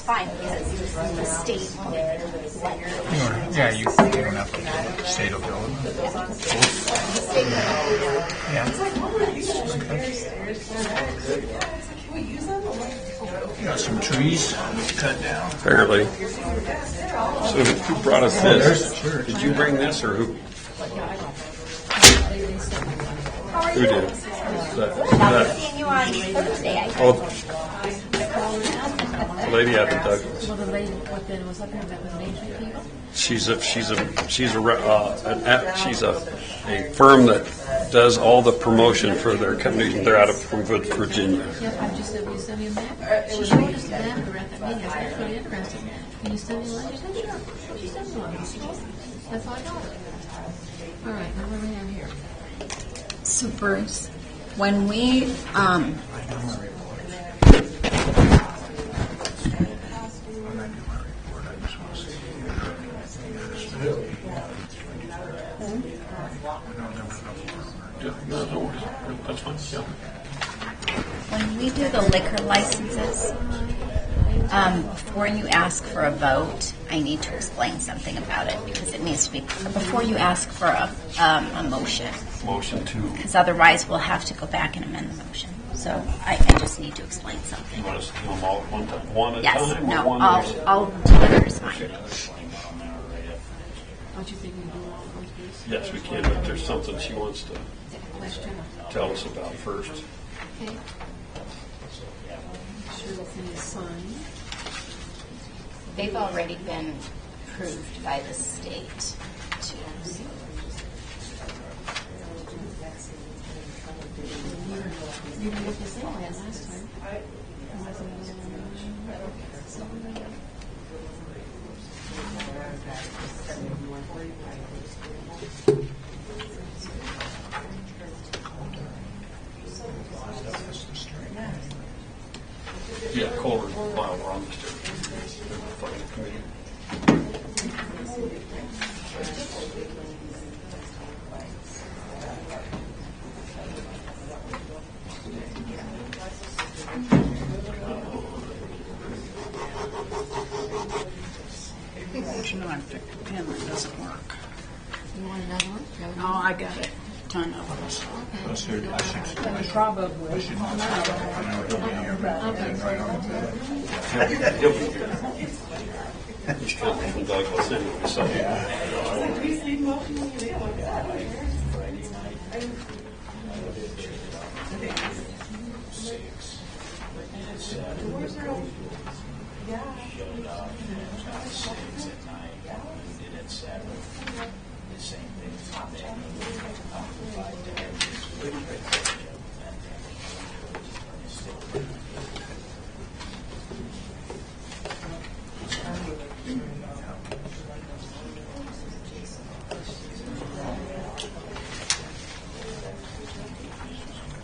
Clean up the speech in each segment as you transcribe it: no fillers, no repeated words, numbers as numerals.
it's fine because the state will let Yeah, you don't have to do it. The state will do it. Yeah. Got some trees cut down. Fairly. So who brought us this? Did you bring this or who? Who did? I'll be seeing you on Thursday, I think. The lady out of Douglas. Well, the lady, what then was up here, that was Main Street people? She's a firm that does all the promotion for their company. They're out of from Virginia. Yep, I just said, will you send me a map? She showed us the map around that meeting. I was really interested. Can you send me one? She said, sure. She sent me one. That's all I got. All right, now what do we have here? So Bruce, when we That's fine. Yeah. when we do the liquor licenses, before you ask for a vote, I need to explain something about it because it needs to be before you ask for a motion. Motion to. Because otherwise, we'll have to go back and amend the motion. So I just need to explain something. You want us to do them all at one time? One at a Yes, time? no, or one I'll do it as mine. Don't you think we can do all of these? Yes, we can, but there's something she wants to Question. tell us about first. Okay. Sure, the thing is signed. They've already been approved by the state, too. You did the same way as last time. Yeah, Kohler and Lyle were on the finance committee. You know, I think the pen doesn't work. You want another one? No, I got it. Ton of them. Probably. He's coming from Douglas anyway, so.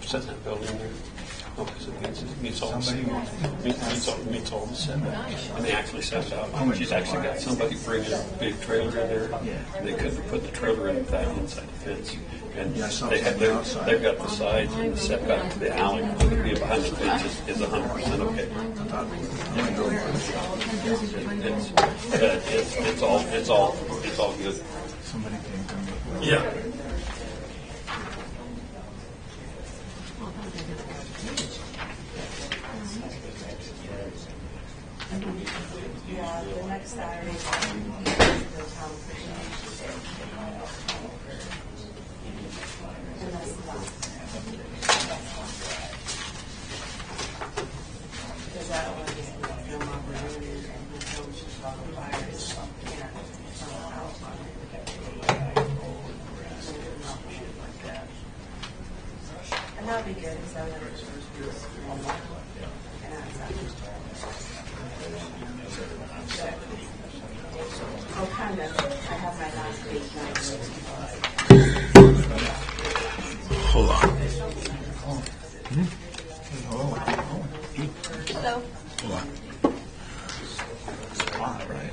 Set that building there. Oh, because it meets all the meets all the setbacks. And they actually set it up. She's actually got somebody bringing a big trailer in there. And they couldn't put the trailer in that inside the fence. And they've got the sides and the setback to the alley. Being behind the fence is 100% okay. It's all good. Somebody came to me. Yeah. Yeah, the next Saturday. Because that one is film opportunity and the film should follow fires. And that'd be good because I would never Oh, kind of. I have my last page now. Hold on. Hello. Hold on. Spot, right?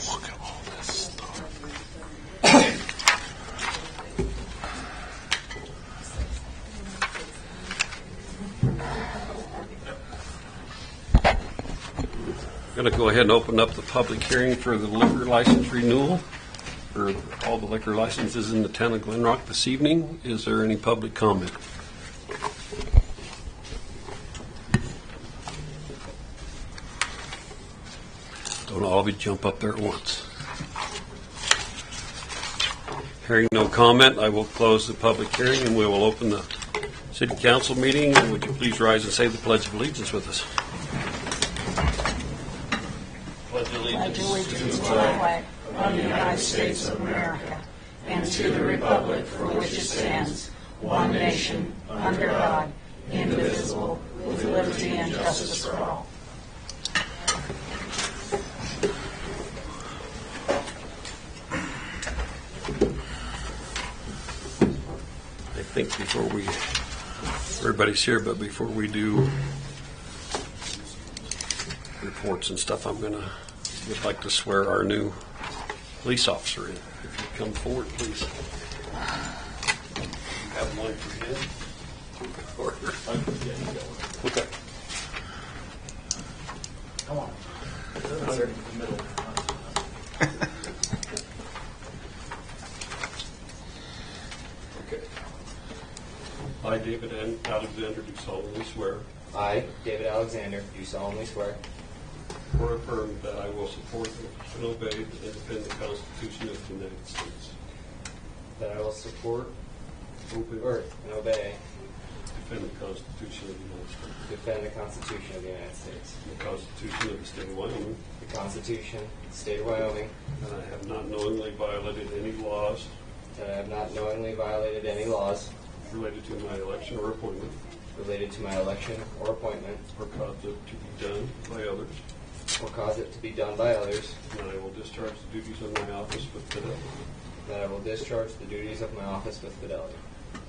Look at all this stuff. Going to go ahead and open up the public hearing for the liquor license renewal for all the liquor licenses in the town of Glen Rock this evening. Is there any public comment? Don't all of you jump up there at once. Hearing no comment, I will close the public hearing and we will open the city council meeting. Would you please rise and say the Pledge of Allegiance with us? Pledge allegiance to the flag of the United States of America and to the republic for which it stands, one nation, under God, indivisible, with liberty and justice for all. I think everybody's here, but before we do reports and stuff, would like to swear our new police officer in. If you come forward, please. You have one for him? Okay. Come on. Okay. I, David Alexander, do solemnly swear I, David Alexander, do solemnly swear or affirm that I will support and obey and defend the Constitution of the United States. that I will support Obey, and obey, defend the Constitution of the United States. defend the Constitution of the United States, The Constitution of the State of Wyoming. the Constitution of the State of Wyoming, And I have not knowingly violated any laws that I have not knowingly violated any laws related to my election or appointment, related to my election or appointment, or caused it to be done by others. or cause it to be done by others, And I will discharge the duties of my office with fidelity. that I will discharge the duties of my office with fidelity.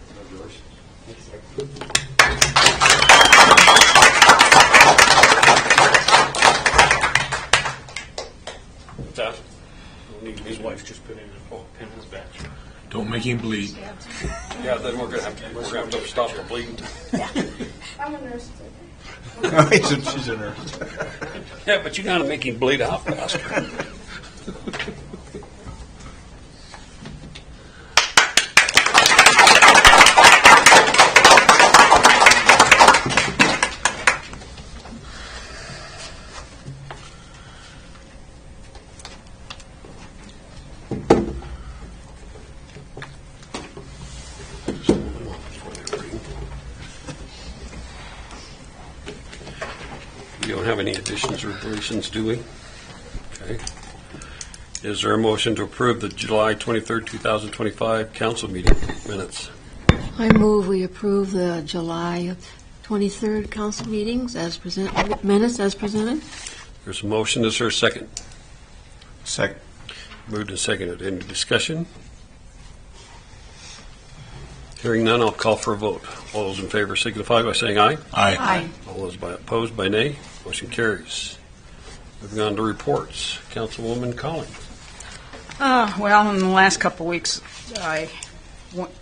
Congratulations. Thanks, sir. What's that? His wife just put in a pin in his back. Don't make him bleed. Yeah, then we're gonna have to stop the bleeding. I'm a nurse too. She's a nurse. Yeah, but you gotta make him bleed out faster. We don't have any additions or deletions, do we? Okay. Is there a motion to approve the July 23rd, 2025 council meeting minutes? I move we approve the July 23rd council meetings minutes as presented. There's a motion. Is there a second? Second. Moved and seconded. Any discussion? Hearing none, I'll call for a vote. All those in favor signify by saying aye. Aye. All those opposed by nay. Motion carries. Moving on to reports. Councilwoman Collins. Well, in the last couple of weeks, I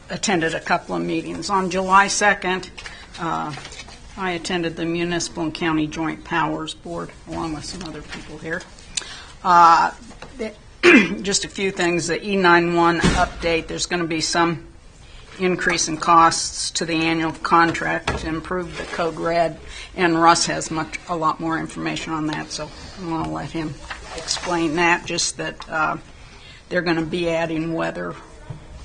attended a couple of meetings. On July 2nd, I attended the Municipal and County Joint Powers Board, along with some other people here. Just a few things. The E91 update, there's going to be some increase in costs to the annual contract to improve the code red, and Russ has a lot more information on that, so I'm going to let him explain that, just that they're going to be adding weather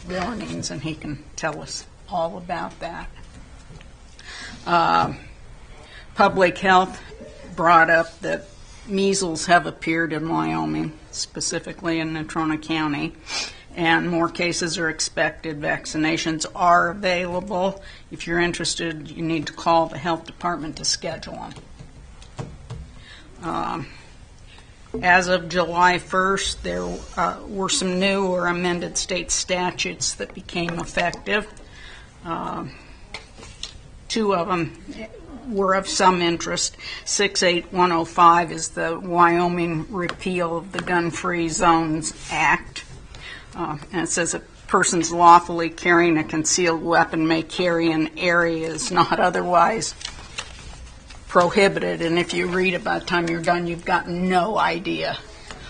warnings, and he can tell us all about that. Public Health brought up that measles have appeared in Wyoming, specifically in Natrona County, and more cases are expected. Vaccinations are available. If you're interested, you need to call the health department to schedule them. As of July 1st, there were some new or amended state statutes that became effective. Two of them were of some interest. 68105 is the Wyoming repeal of the Gun-Free Zones Act. And it says a person's lawfully carrying a concealed weapon may carry in areas not otherwise prohibited, and if you read it by the time you're done, you've got no idea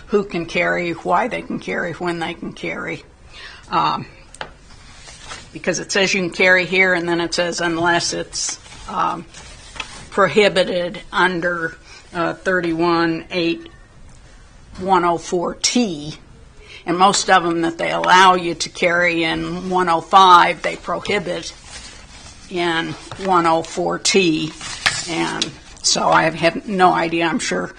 who can carry, why they can carry, when they can carry. Because it says you can carry here, and then it says unless it's prohibited under 31.8.104T, and most of them that they allow you to carry in 105, they prohibit in 104T, and so I have no idea. I'm sure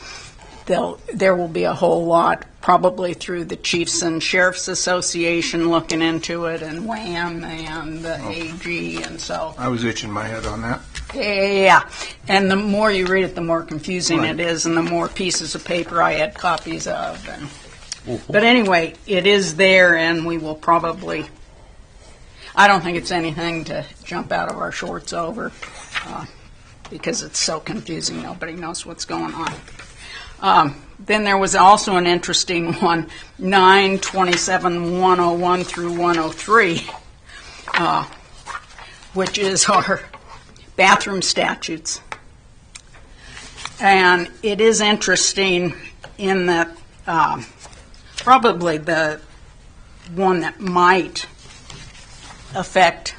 there will be a whole lot, probably through the Chiefs and Sheriffs Association looking into it, and WHAM and the AG, and so. I was itching my head on that. Yeah, and the more you read it, the more confusing Right. it is, and the more pieces of paper I had copies of. But anyway, it is there, and we will probably, I don't think it's anything to jump out of our shorts over, because it's so confusing, nobody knows what's going on. Then there was also an interesting one, 927-101 through 103, which is our bathroom statutes. And it is interesting in that probably the one that might affect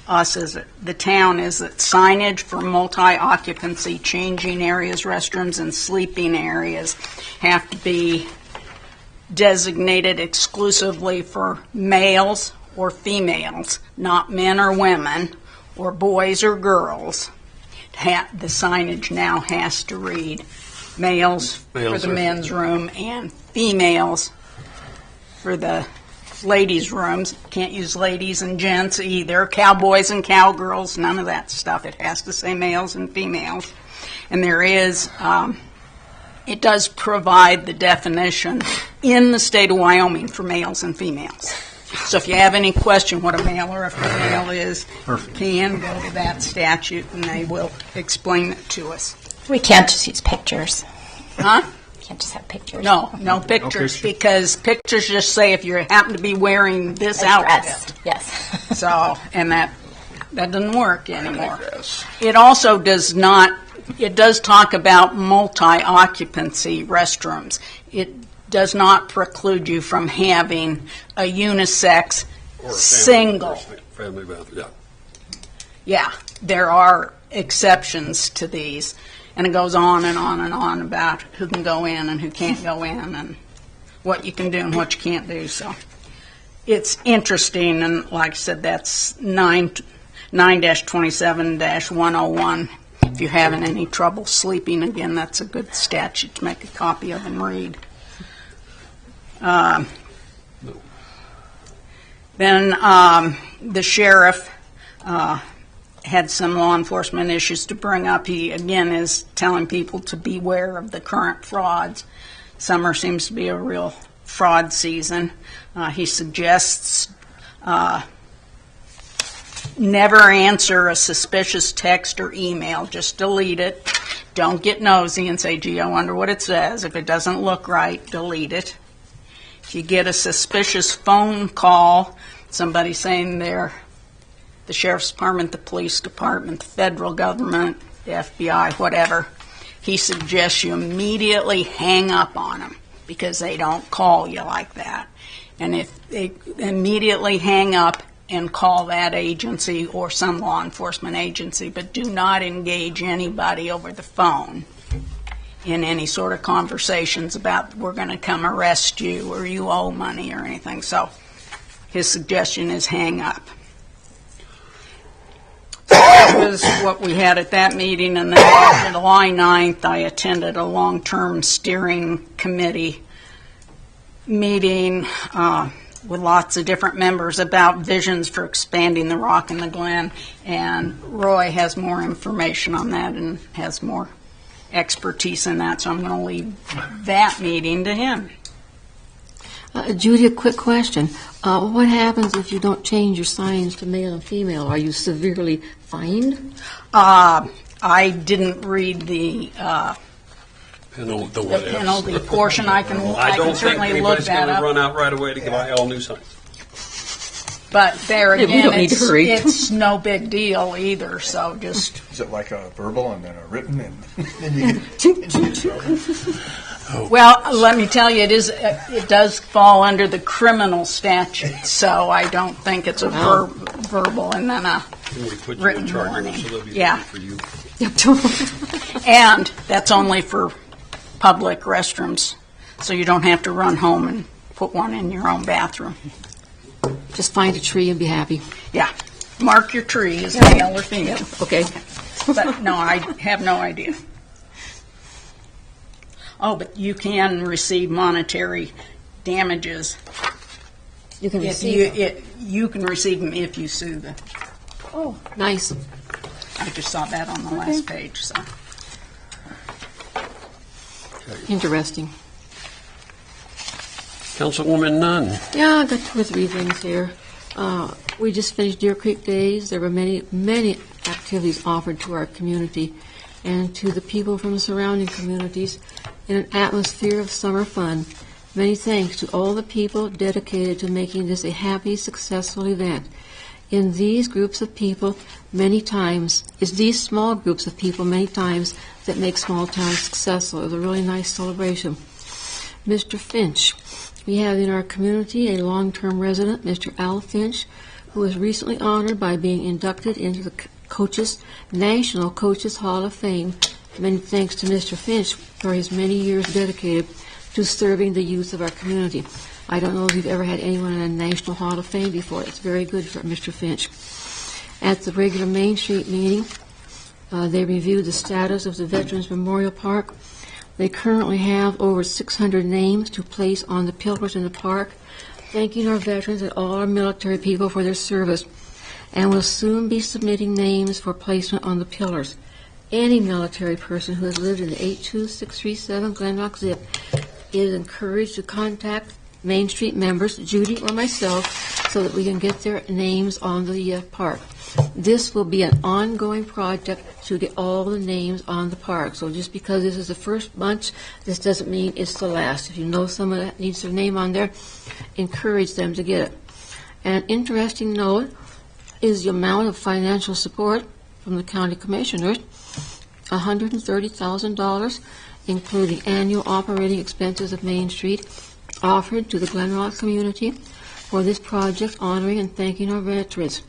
us as the town is that signage for multi-occupancy changing areas, restrooms, and sleeping areas have to be designated exclusively for males or females, not men or women, or boys or girls. The signage now has to read males for the men's room and females for the ladies' rooms. Can't use ladies and gents either, cowboys and cowgirls, none of that stuff. It has to say males and females. And there is, it does provide the definition in the state of Wyoming for males and females. So if you have any question what a male or a female is, you can go to that statute and they will explain it to us. We can't just use pictures. Huh? Can't just have pictures. No pictures, because pictures just say if you happen to be wearing this A outfit. dress. Yes. So, and that doesn't work anymore. It also does not, it does talk about multi-occupancy restrooms. It does not preclude you from having a unisex Or a single. Family bathroom, yeah. Yeah, there are exceptions to these. And it goes on and on and on about who can go in and who can't go in and what you can do and what you can't do. So it's interesting, and like I said, that's 9-27-101. If you're having any trouble sleeping, again, that's a good statute to make a copy of and read. Then the sheriff had some law enforcement issues to bring up. He, again, is telling people to beware of the current frauds. Summer seems to be a real fraud season. He suggests never answer a suspicious text or email. Just delete it. Don't get nosy and say, gee, I wonder what it says. If it doesn't look right, delete it. If you get a suspicious phone call, somebody saying they're the sheriff's department, the police department, the federal government, the FBI, whatever, he suggests you immediately hang up on them because they don't call you like that. And if they immediately hang up and call that agency or some law enforcement agency, but do not engage anybody over the phone in any sort of conversations about we're going to come arrest you or you owe money or anything. So his suggestion is hang up. So that was what we had at that meeting, and then on July 9th, I attended a long-term steering committee meeting with lots of different members about visions for expanding the Rock and the Glen, and Roy has more information on that and has more expertise in that, so I'm going to leave that meeting to him. Judy, a quick question. What happens if you don't change your signs to male and female? Are you severely fined? I didn't read the penalty portion. I can I don't think certainly look anybody's that going to up. run out right away to buy all new signs. But there Yeah, we again, don't need to hurry. it's no big deal either, so just, Is it like a verbal and then a written and then you get in trouble? well, let me tell you, it does fall under the criminal statute, so I don't think it's a verbal and then a We put you written in charge of warning. it, so they'll be Yeah. ready for you. And that's only for public restrooms, so you don't have to run home and put one in your own bathroom. Just find a tree and be happy. Yeah, mark your tree as male or female. Okay. But no, I have no idea. Oh, but you can receive monetary damages. You can If receive. you can receive them if you sue them. Oh, nice. I just saw that on the last page, so. Interesting. Councilwoman Nunn. Yeah, I got 2 or 3 things here. We just finished Deer Creek Days. There were many, many activities offered to our community and to the people from the surrounding communities in an atmosphere of summer fun. Many thanks to all the people dedicated to making this a happy, successful event. In these groups of people, many times, it's these small groups of people many times that make small towns successful. It was a really nice celebration. Mr. Finch. We have in our community a long-term resident, Mr. Al Finch, who was recently honored by being inducted into the National Coaches Hall of Fame. Many thanks to Mr. Finch for his many years dedicated to serving the youth of our community. I don't know if you've ever had anyone in a National Hall of Fame before. It's very good for Mr. Finch. At the regular Main Street meeting, they reviewed the status of the Veterans Memorial Park. They currently have over 600 names to place on the pillars in the park, thanking our veterans and all our military people for their service, and will soon be submitting names for placement on the pillars. Any military person who has lived in the 82637 Glen Rock Zip is encouraged to contact Main Street members, Judy or myself, so that we can get their names on the park. This will be an ongoing project to get all the names on the park. So just because this is the first bunch, this doesn't mean it's the last. If you know someone that needs their name on there, encourage them to get it. And an interesting note is the amount of financial support from the county commissioners, $130,000, including annual operating expenses of Main Street, offered to the Glen Rock community for this project, honoring and thanking our veterans,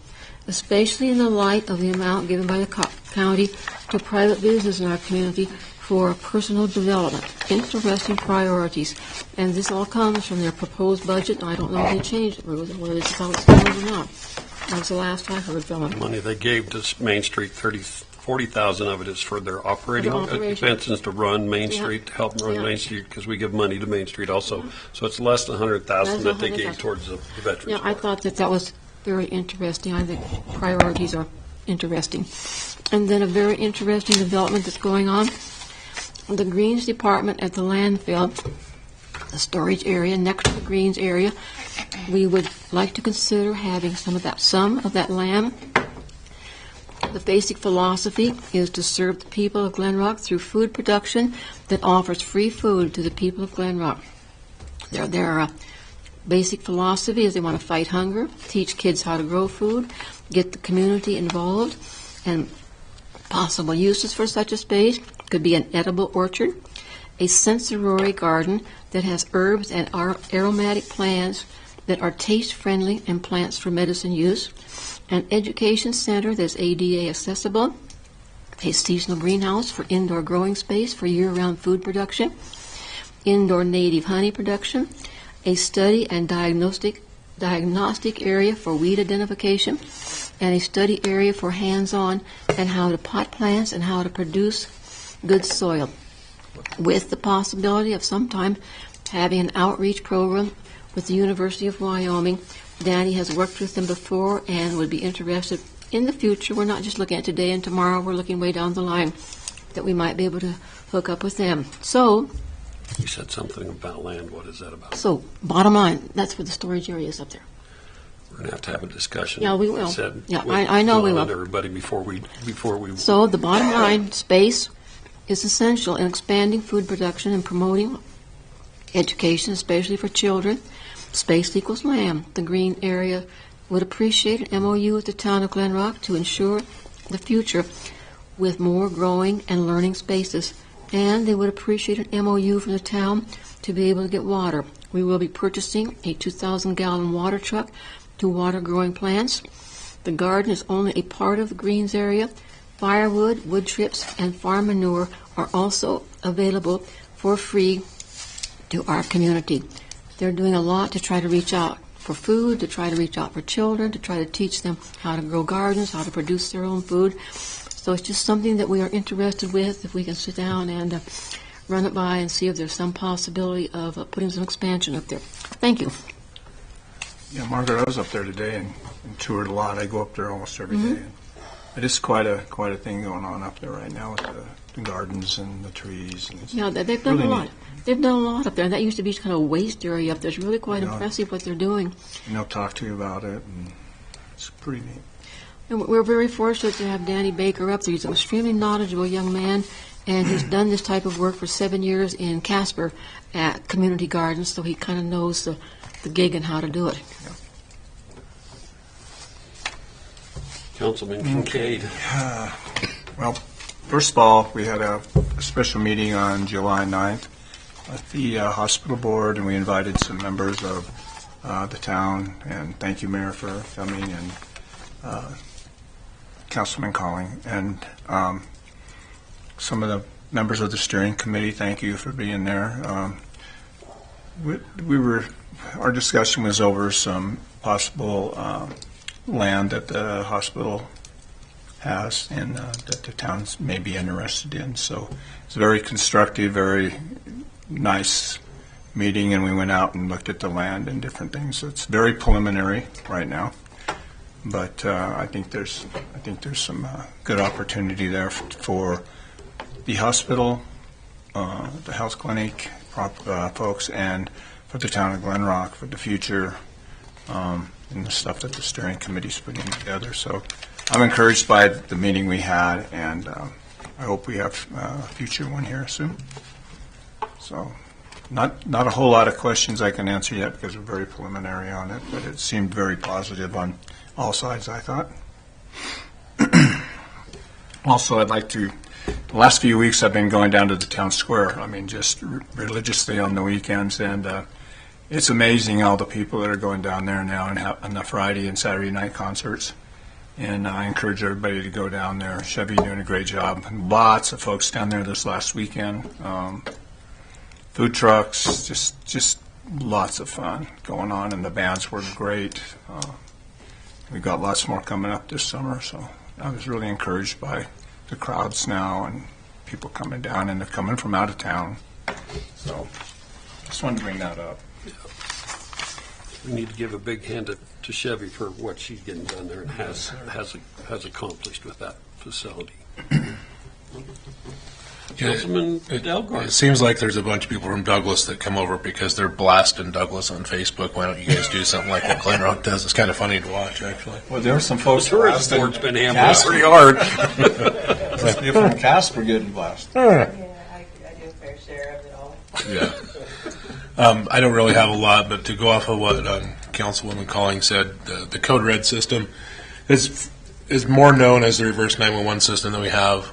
especially in the light of the amount given by the county to private business in our community for personal development. Interesting priorities. And this all comes from their proposed budget. I don't know if they changed it, whether it's how it's done or not. That was the last I heard from them. Money they gave to Main Street, 40,000 of it is for their operating For operation. expenses to run Main Yeah. Street, to help run Yeah. Main Street, because we give money to Main Street also. So it's less than 100,000 that they gave 100,000. towards the veterans. Yeah, I thought that was very interesting. I think priorities are interesting. And then a very interesting development that's going on. The Greens Department at the landfill, the storage area next to the Greens area, we would like to consider having some of that land. The basic philosophy is to serve the people of Glen Rock through food production that offers free food to the people of Glen Rock. Their basic philosophy is they want to fight hunger, teach kids how to grow food, get the community involved, and possible uses for such a space could be an edible orchard, a sensory garden that has herbs and aromatic plants that are taste-friendly and plants for medicine use, an education center that's ADA accessible, a seasonal greenhouse for indoor growing space for year-round food production, indoor native honey production, a study and diagnostic area for weed identification, and a study area for hands-on and how to pot plants and how to produce good soil, with the possibility of sometime having an outreach program with the University of Wyoming. Danny has worked with them before and would be interested in the future. We're not just looking at today and tomorrow, we're looking way down the line that we might be able to hook up with them. So, You said something about land. What is that about? bottom line, that's where the storage area is up there. We're going to have a discussion. Yeah, we will. Said, Yeah, with I know we Bill will. and everybody before we. So the bottom line, space is essential in expanding food production and promoting education, especially for children. Space equals land. The green area would appreciate an MOU with the town of Glen Rock to ensure the future with more growing and learning spaces. And they would appreciate an MOU from the town to be able to get water. We will be purchasing a 2,000-gallon water truck to water growing plants. The garden is only a part of the greens area. Firewood, wood chips, and farm manure are also available for free to our community. They're doing a lot to try to reach out for food, to try to reach out for children, to try to teach them how to grow gardens, how to produce their own food. So it's just something that we are interested with, if we can sit down and run it by and see if there's some possibility of putting some expansion up there. Thank you. Yeah, Margaret, I was up there today and toured a lot. I go up there almost every day. And it is quite a thing going on up there right now with the gardens and the trees. And Yeah, they've done really a lot. neat. They've done a lot up there. That used to be kind of a waste area up there. It's really quite Yeah. impressive what they're doing. And they'll talk to you about it, and it's pretty neat. And we're very fortunate to have Danny Baker up there. He's an extremely knowledgeable young man, and he's done this type of work for 7 years in Casper at Community Gardens, so he kind of knows the gig and how to do it. Councilman Kincaid. Well, first of all, we had a special meeting on July 9th at the hospital board, and we invited some members of the town, and thank you, Mayor, for coming, and Councilman Calling, and some of the members of the steering committee, thank you for being there. Our discussion was over some possible land that the hospital has and that the towns may be interested in. So it's a very constructive, very nice meeting, and we went out and looked at the land and different things. So it's very preliminary right now, but I think there's some good opportunity there for the hospital, the health clinic folks, and for the town of Glen Rock for the future. And the stuff that the steering committee's putting together. So I'm encouraged by the meeting we had, and I hope we have a future one here soon. So not a whole lot of questions I can answer yet because we're very preliminary on it, but it seemed very positive on all sides, I thought. Also, I'd like to, the last few weeks I've been going down to the town square, I mean, just religiously on the weekends, and it's amazing all the people that are going down there now and on the Friday and Saturday night concerts. And I encourage everybody to go down there. Chevy doing a great job. Lots of folks down there this last weekend. Food trucks, just lots of fun going on, and the bands were great. We've got lots more coming up this summer, so I was really encouraged by the crowds now and people coming down, and they're coming from out of town. So just wanted to bring that up. We need to give a big hand to Chevy for what she's getting done there and has accomplished with that facility. Councilman Delgard. It seems like there's a bunch of people from Douglas that come over because they're blasting Douglas on Facebook. Why don't you guys do something like what Glen Rock does? It's kind of funny to watch, actually. Well, there were some folks The tourist board's been hammered. Casper hard. People from Casper getting blasted. Yeah, I do a fair share of it all. Yeah. I don't really have a lot, but to go off of what Councilwoman Calling said, the Code Red system is more known as the reverse 911 system that we have.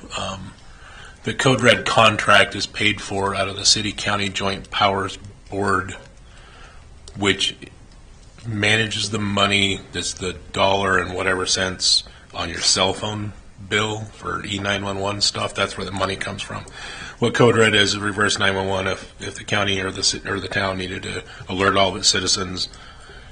The Code Red contract is paid for out of the City-County Joint Powers Board, which manages the money, that's the dollar and whatever cents on your cell phone bill for E911 stuff. That's where the money comes from. What Code Red is reverse 911. If the county or the town needed to alert all of its citizens,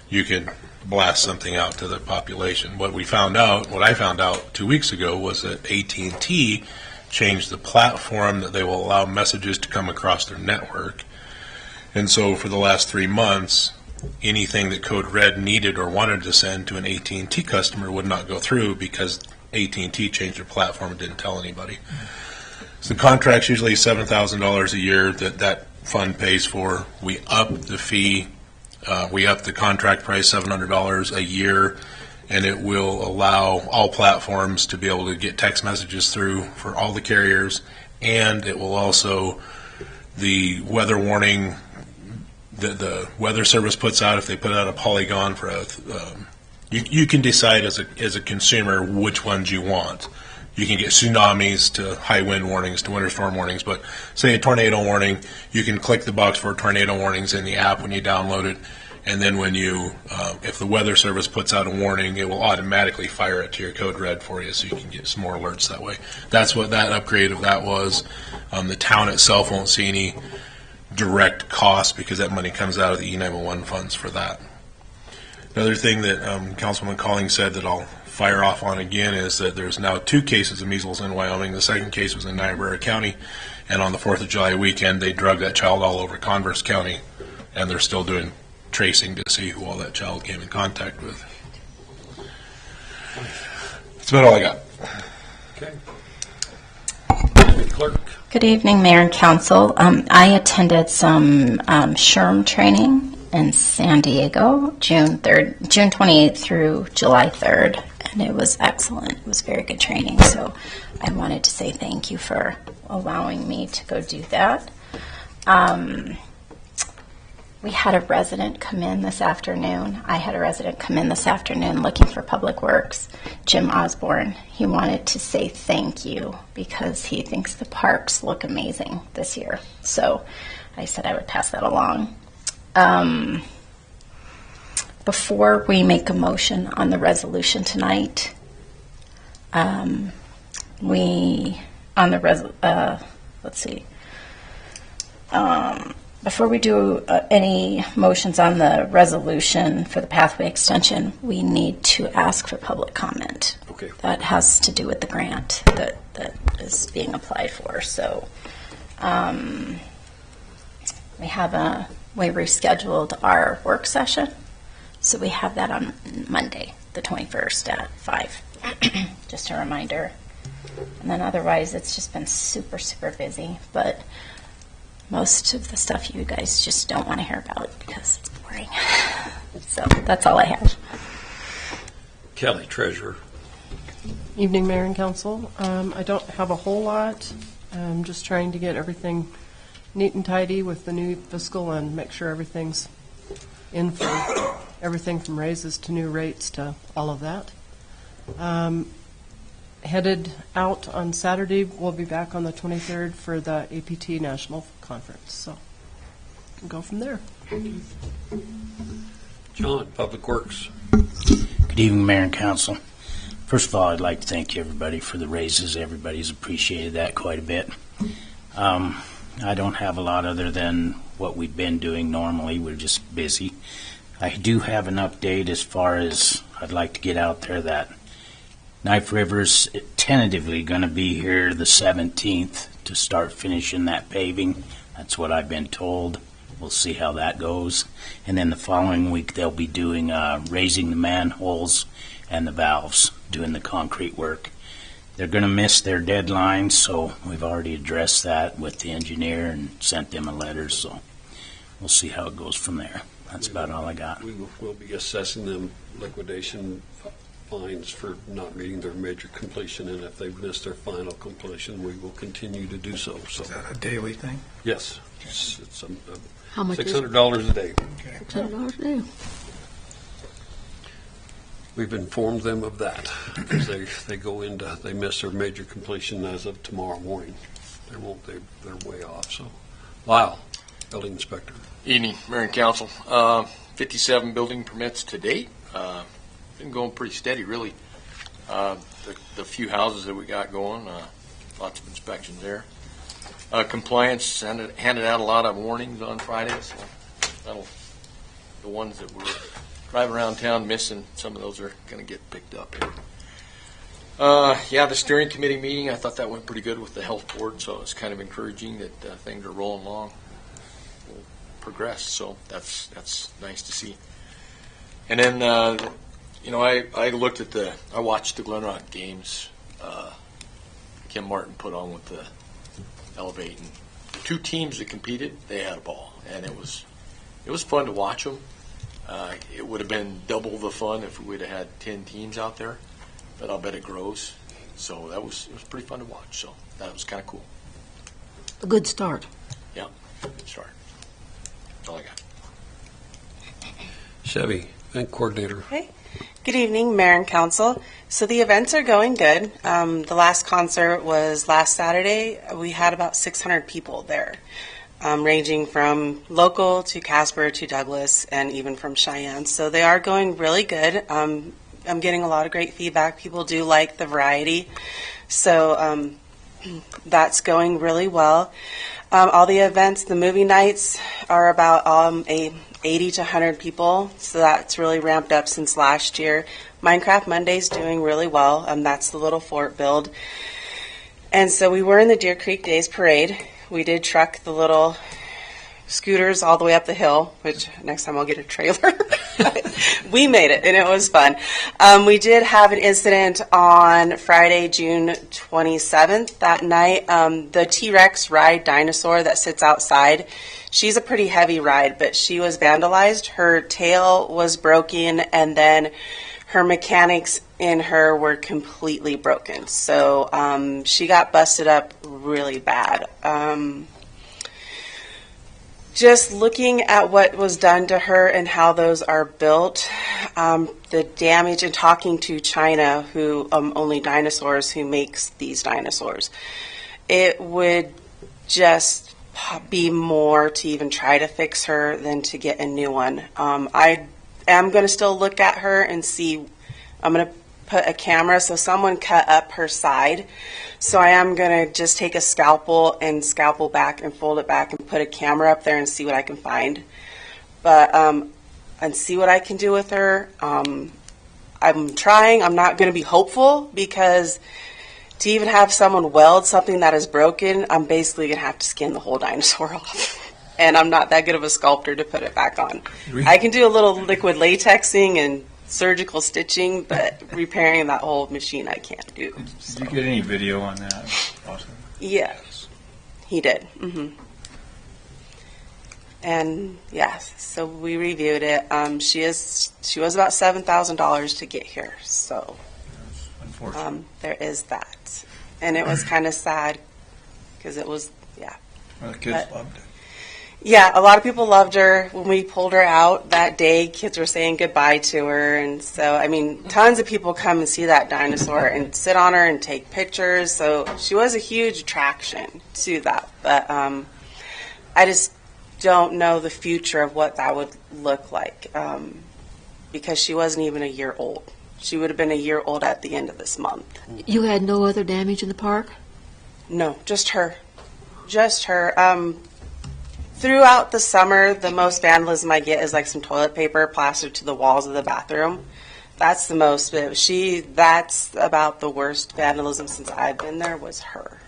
you could blast something out to the population. What I found out 2 weeks ago was that AT&T changed the platform that they will allow messages to come across their network. And so for the last 3 months, anything that Code Red needed or wanted to send to an AT&T customer would not go through because AT&T changed their platform and didn't tell anybody. So the contract's usually $7,000 a year that fund pays for. We up the fee. We up the contract price $700 a year, and it will allow all platforms to be able to get text messages through for all the carriers, and it will also, the weather warning that the Weather Service puts out, if they put out a polygon for You can decide as a consumer which ones you want. You can get tsunamis to high wind warnings to winter storm warnings, but say a tornado warning, you can click the box for tornado warnings in the app when you download it, and then when you, if the weather service puts out a warning, it will automatically fire it to your code red for you, so you can get some more alerts that way. That's what that upgrade of that was. The town itself won't see any direct cost because that money comes out of the E911 funds for that. Another thing that Councilwoman Calling said that I'll fire off on again is that there's now 2 cases of measles in Wyoming. The second case was in Niobrara County, and on the 4th of July weekend, they drug that child all over Converse County, and they're still doing tracing to see who all that child came in contact with. That's about all I got. Okay. Clerk. Good evening, Mayor and Council. I attended some SHRM training in San Diego, June 28th through July 3rd, and it was excellent. It was very good training, so I wanted to say thank you for allowing me to go do that. We had a resident come in this afternoon. I had a resident come in this afternoon looking for Public Works, Jim Osborne. He wanted to say thank you because he thinks the parks look amazing this year. So I said I would pass that along. Before we make a motion on the resolution tonight, before we do any motions on the resolution for the pathway extension, we need to ask for public comment. Okay. That has to do with the grant that is being applied for. So we rescheduled our work session. So we have that on Monday, the 21st at 5. Just a reminder. And then otherwise, it's just been super, super busy. But most of the stuff you guys just don't want to hear about because it's boring. So that's all I have. Kelly, Treasurer. Evening, Mayor and Council. I don't have a whole lot. I'm just trying to get everything neat and tidy with the new fiscal and make sure everything's in for everything from raises to new rates to all of that. Headed out on Saturday. We'll be back on the 23rd for the APT National Conference. So we'll go from there. John, Public Works. Good evening, Mayor and Council. First of all, I'd like to thank everybody for the raises. Everybody's appreciated that quite a bit. I don't have a lot other than what we've been doing normally. We're just busy. I do have an update as far as I'd like to get out there that Knife River's tentatively going to be here the 17th to start finishing that paving. That's what I've been told. We'll see how that goes. And then the following week they'll be doing raising the manholes and the valves, doing the concrete work. They're going to miss their deadline, so we've already addressed that with the engineer and sent them a letter, so we'll see how it goes from there. That's about all I got. We will be assessing them liquidation fines for not meeting their major completion, and if they've missed their final completion, we will continue to do so. So Is that a daily thing? yes, it's How much is it? $600 a day. $600 a day. We've informed them of that because they miss their major completion as of tomorrow morning. They're way off. So, Lyle, Building Inspector. Evening, Mayor and Council. 57 building permits to date. Been going pretty steady, really. The few houses that we got going, lots of inspections there. Compliance handed out a lot of warnings on Friday, so the ones that were driving around town missing, some of those are going to get picked up here. The steering committee meeting, I thought that went pretty good with the health board, so it's kind of encouraging that things are rolling along. We'll progress, so that's nice to see. And then, I watched the Glen Rock games Kim Martin put on with the Elevate, and the 2 teams that competed, they had a ball, and it was fun to watch them. It would have been double the fun if we would have had 10 teams out there, but I'll bet it grows. So it was pretty fun to watch. So that was kind of cool. A good start. Yeah, good start. That's all I got. Chevy, Event Coordinator. Okay. Good evening, Mayor and Council. So the events are going good. The last concert was last Saturday. We had about 600 people there, ranging from local to Casper to Douglas and even from Cheyenne. So they are going really good. I'm getting a lot of great feedback. People do like the variety. So that's going really well. All the events, the movie nights are about 80 to 100 people, so that's really ramped up since last year. Minecraft Monday's doing really well. That's the little fort build. And so we were in the Deer Creek Days Parade. We did truck the little scooters all the way up the hill, which next time I'll get a trailer. We made it, and it was fun. We did have an incident on Friday, June 27th. That night, the T-Rex ride dinosaur that sits outside, she's a pretty heavy ride, but she was vandalized. Her tail was broken, and then her mechanics in her were completely broken. So she got busted up really bad. Just looking at what was done to her and how those are built, the damage, and talking to China, who Only Dinosaurs, who makes these dinosaurs, it would just be more to even try to fix her than to get a new one. I am going to still look at her and see. I'm going to put a camera, so someone cut up her side. So I am going to just take a scalpel and scalpel back and fold it back and put a camera up there and see what I can find. But, and see what I can do with her. I'm trying. I'm not going to be hopeful, because to even have someone weld something that is broken, I'm basically going to have to skin the whole dinosaur off. And I'm not that good of a sculptor to put it back on. I can do a little liquid latexing and surgical stitching, but repairing that whole machine I can't do. Did you get any video on that? Awesome. Yes, he did. And yes, so we reviewed it. She was about $7,000 to get here, so there is that. And it was kind of sad, because it was, yeah. Well, the kids loved it. Yeah, a lot of people loved her. When we pulled her out that day, kids were saying goodbye to her. And so, I mean, tons of people come and see that dinosaur and sit on her and take pictures. So she was a huge attraction to that. But I just don't know the future of what that would look like, because she wasn't even a year old. She would have been a year old at the end of this month. You had no other damage in the park? No, just her. Just her. Throughout the summer, the most vandalism I get is like some toilet paper plastered to the walls of the bathroom. That's the most. That's about the worst vandalism since I've been there was her.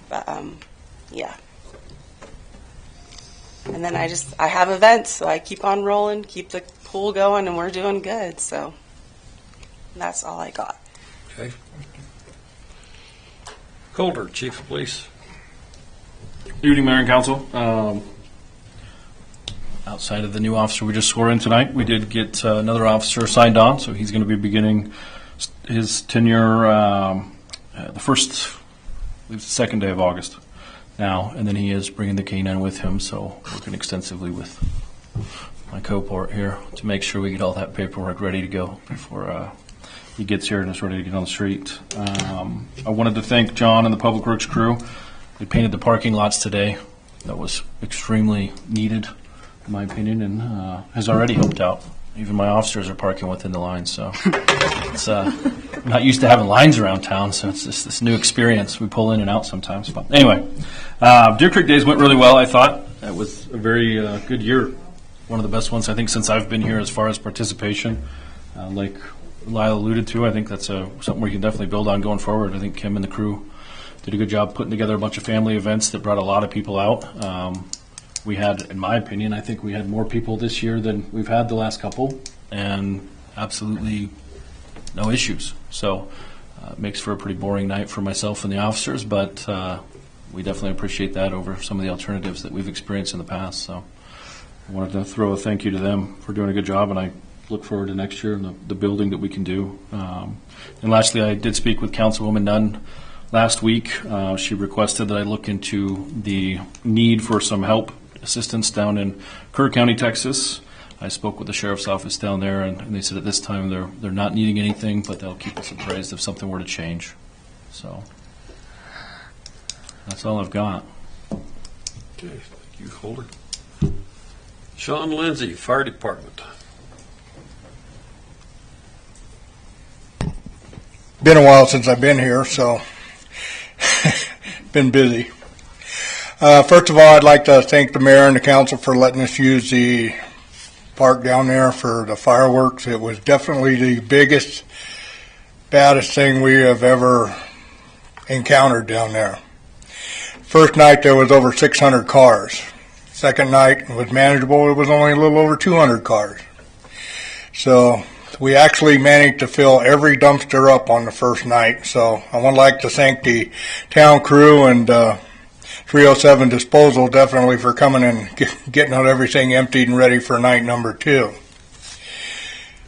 But yeah. And then I have events, so I keep on rolling, keep the pool going, and we're doing good. So that's all I got. Okay. Colder, Chief of Police. Evening, Mayor and Council. Outside of the new officer we just swore in tonight, we did get another officer signed on, so he's going to be beginning his tenure the second day of August now, and then he is bringing the K-9 with him, so working extensively with my co-port here to make sure we get all that paperwork ready to go before he gets here and is ready to get on the street. I wanted to thank John and the Public Works crew. They painted the parking lots today. That was extremely needed, in my opinion, and has already helped out. Even my officers are parking within the lines, so it's I'm not used to having lines around town, so it's just this new experience. We pull in and out sometimes. But anyway, Deer Creek Days went really well, I thought. It was a very good year. One of the best ones, I think, since I've been here as far as participation. Like Lyle alluded to, I think that's something we can definitely build on going forward. I think Kim and the crew did a good job putting together a bunch of family events that brought a lot of people out. We had, in my opinion, I think we had more people this year than we've had the last couple, and absolutely no issues. So it makes for a pretty boring night for myself and the officers, but we definitely appreciate that over some of the alternatives that we've experienced in the past. So I wanted to throw a thank you to them for doing a good job, and I look forward to next year and the building that we can do. And lastly, I did speak with Councilwoman Nunn last week. She requested that I look into the need for some help, assistance down in Kerr County, Texas. I spoke with the sheriff's office down there, and they said at this time they're not needing anything, but they'll keep us appraised if something were to change. So that's all I've got. Okay, thank you, Holder. Sean Lindsay, Fire Department. Been a while since I've been here, so been busy. First of all, I'd like to thank the mayor and the council for letting us use the park down there for the fireworks. It was definitely the biggest, baddest thing we have ever encountered down there. First night there was over 600 cars. Second night it was manageable. It was only a little over 200 cars. So we actually managed to fill every dumpster up on the first night. So I would like to thank the town crew and 307 Disposal definitely for coming and getting out everything emptied and ready for night number 2.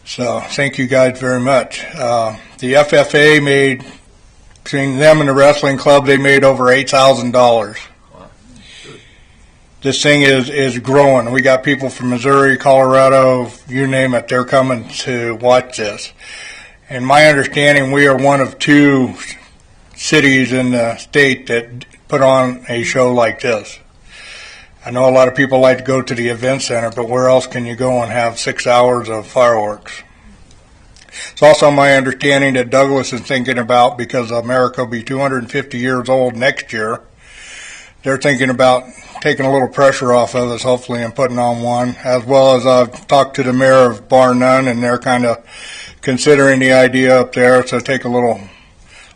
So thank you guys very much. The FFA made, between them and the wrestling club, they made over $8,000. This thing is growing. We got people from Missouri, Colorado, you name it, they're coming to watch this. And my understanding, we are one of 2 cities in the state that put on a show like this. I know a lot of people like to go to the event center, but where else can you go and have 6 hours of fireworks? It's also my understanding that Douglas is thinking about, because America will be 250 years old next year, they're thinking about taking a little pressure off of us, hopefully, and putting on one, as well as I've talked to the mayor of Bar None, and they're kind of considering the idea up there to take a little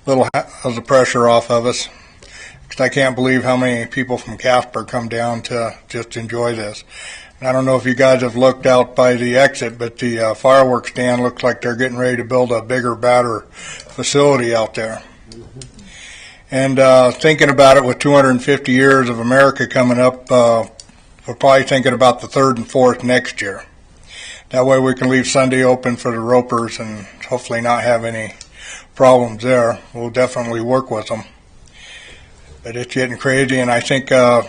of the pressure off of us. Because I can't believe how many people from Casper come down to just enjoy this. And I don't know if you guys have looked out by the exit, but the fireworks stand looks like they're getting ready to build a bigger, badder facility out there. And thinking about it, with 250 years of America coming up, we're probably thinking about the 3rd and 4th next year. That way we can leave Sunday open for the ropers and hopefully not have any problems there. We'll definitely work with them. But it's getting crazy, and I think to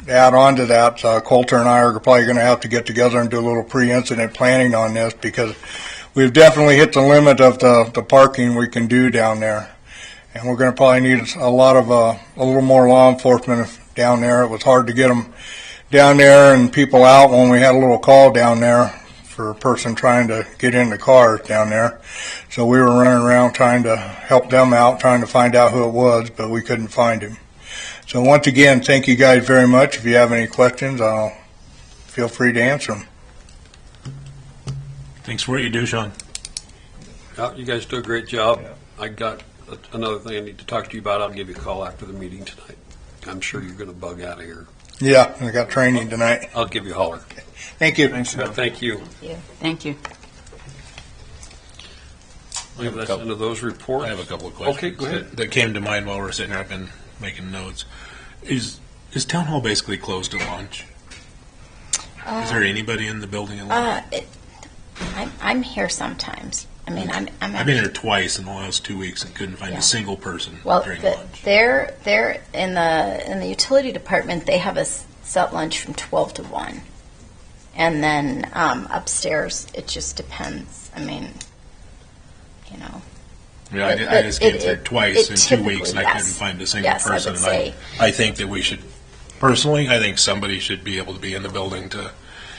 add on to that, Coulter and I are probably going to have to get together and do a little pre-incident planning on this, because we've definitely hit the limit of the parking we can do down there. And we're going to probably need a little more law enforcement down there. It was hard to get them down there and people out when we had a little call down there for a person trying to get in the cars down there. So we were running around trying to help them out, trying to find out who it was, but we couldn't find him. So once again, thank you guys very much. If you have any questions, feel free to answer them. Thanks for what you do, Sean. You guys do a great job. I got another thing I need to talk to you about. I'll give you a call after the meeting tonight. I'm sure you're going to bug out of here. Yeah, I got training tonight. I'll give you a holler. Okay. Thank you. Thanks, Sean. Thank you. Thank you. That's the end of those reports. I have a couple of questions. Okay, go ahead. That came to mind while we were sitting there. I've been making notes. Is Town Hall basically closed at lunch? Is there anybody in the building at lunch? I'm here sometimes. I mean, I've been here twice in the last 2 weeks and couldn't find a single person during lunch. They're in the utility department. They have a set lunch from 12 to 1, and then upstairs it just depends. I mean, you know. Yeah, I just came through twice in 2 weeks and I couldn't find a single person. And I think that we should, personally, I think somebody should be able to be in the building to.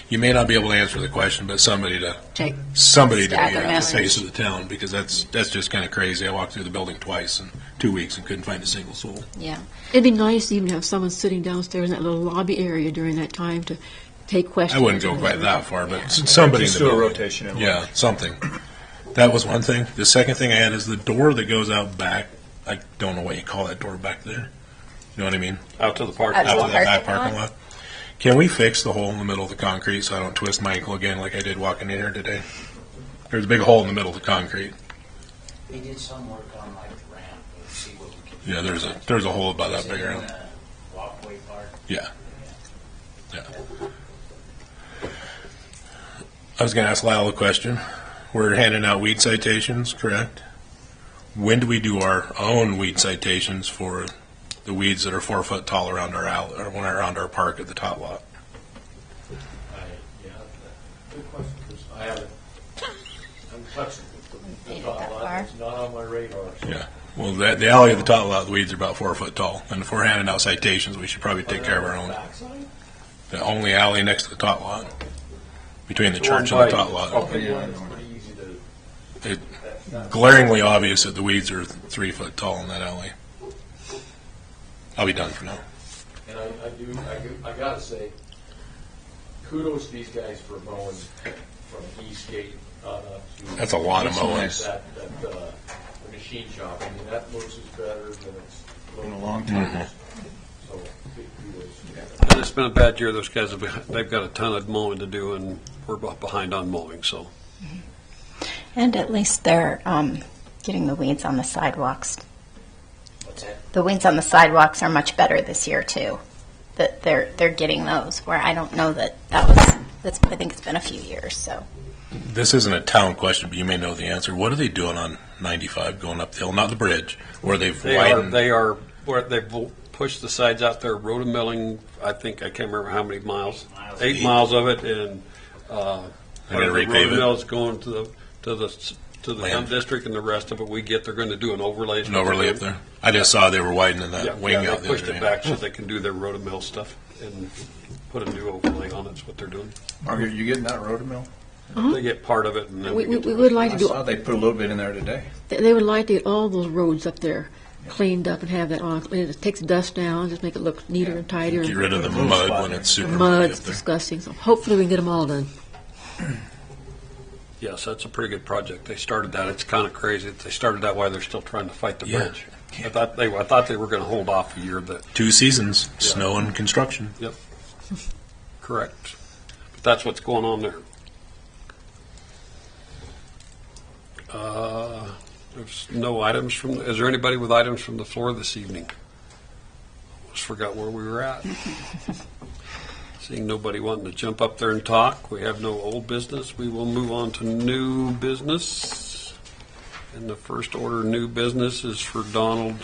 You may not be able to answer the question, but somebody to be at the face of the town, because that's just kind of crazy. I walked through the building twice in 2 weeks and couldn't find a single soul. Yeah, it'd be nice to even have someone sitting downstairs in that little lobby area during that time to take questions. I wouldn't go quite that far, but somebody in the building. Do a rotation. Yeah, something. That was one thing. The second thing I had is the door that goes out back. I don't know what you call that door back there. You know what I mean? Out to the park. Out to Out to that back parking lot. Can we fix the hole in the middle of the concrete so I don't twist my ankle again like I did walking in here today? There's a big hole in the middle of the concrete. We did some work on like the ramp. Let's see what we can Yeah, there's a hole about that big around. walkway part. Yeah. Yeah. I was going to ask Lyle a question. We're handing out weed citations, correct? When do we do our own weed citations for the weeds that are 4 foot tall around our around our park at the top lot? Yeah, good touched the Made it tot that lot. far. It's not on my radar. Yeah. Well, the alley at the top lot, the weeds are about 4 foot tall. And if we're handing out citations, we should probably take care of our own. The only alley next to the tot lot, between the church and the tot lot. Okay, yeah. It's pretty easy to. It glaringly obvious that the weeds are 3 foot tall in that alley. I'll be done for now. And I gotta say, kudos to these guys for mowing from Eastgate to. That's a lot of mowing. That the machine shop, I mean, that moves is better than it's. Been a long time. So, big kudos. And it's been a bad year. Those guys they've got a ton of mowing to do, and we're behind on mowing. So And at least they're getting the weeds on the sidewalks. The weeds on the sidewalks are much better this year too. That they're getting those. Where I don't know that was. I think it's been a few years. So This isn't a town question, but you may know the answer. What are they doing on 95 going up the hill? Not the bridge, where they've widened. they've pushed the sides out there, rotomilling. I think I can't remember how many miles. 8 miles of it, and They're gonna repave it. rotomill is going to the Land. dump district, and the rest of it we get. They're going to do an overlay. An overlay up there. I just saw they were widening that wing yeah, out they there. pushed it back so they can do their rotomill stuff and put a new overlay on it. That's what they're doing. Margaret, you getting that rotomill? They get part of it, and then We we get the would like I to do, saw they put a little bit in there today. they would like to get all those roads up there cleaned up and have that on. It takes dust down, just make it look neater and tighter. Get rid of the mud when it's The super muddy mud's up there. disgusting, so hopefully we can get them all done. Yes, that's a pretty good project. They started that. It's kind of crazy that they started that while they're still trying to fight the Yeah. bridge. I thought they were going to hold off a year. But 2 seasons, snow and construction. yep, correct. But that's what's going on there. There's no items from. Is there anybody with items from the floor this evening? Almost forgot where we were at. Seeing nobody wanting to jump up there and talk, we have no old business. We will move on to new business. And the first order of new business is for Donald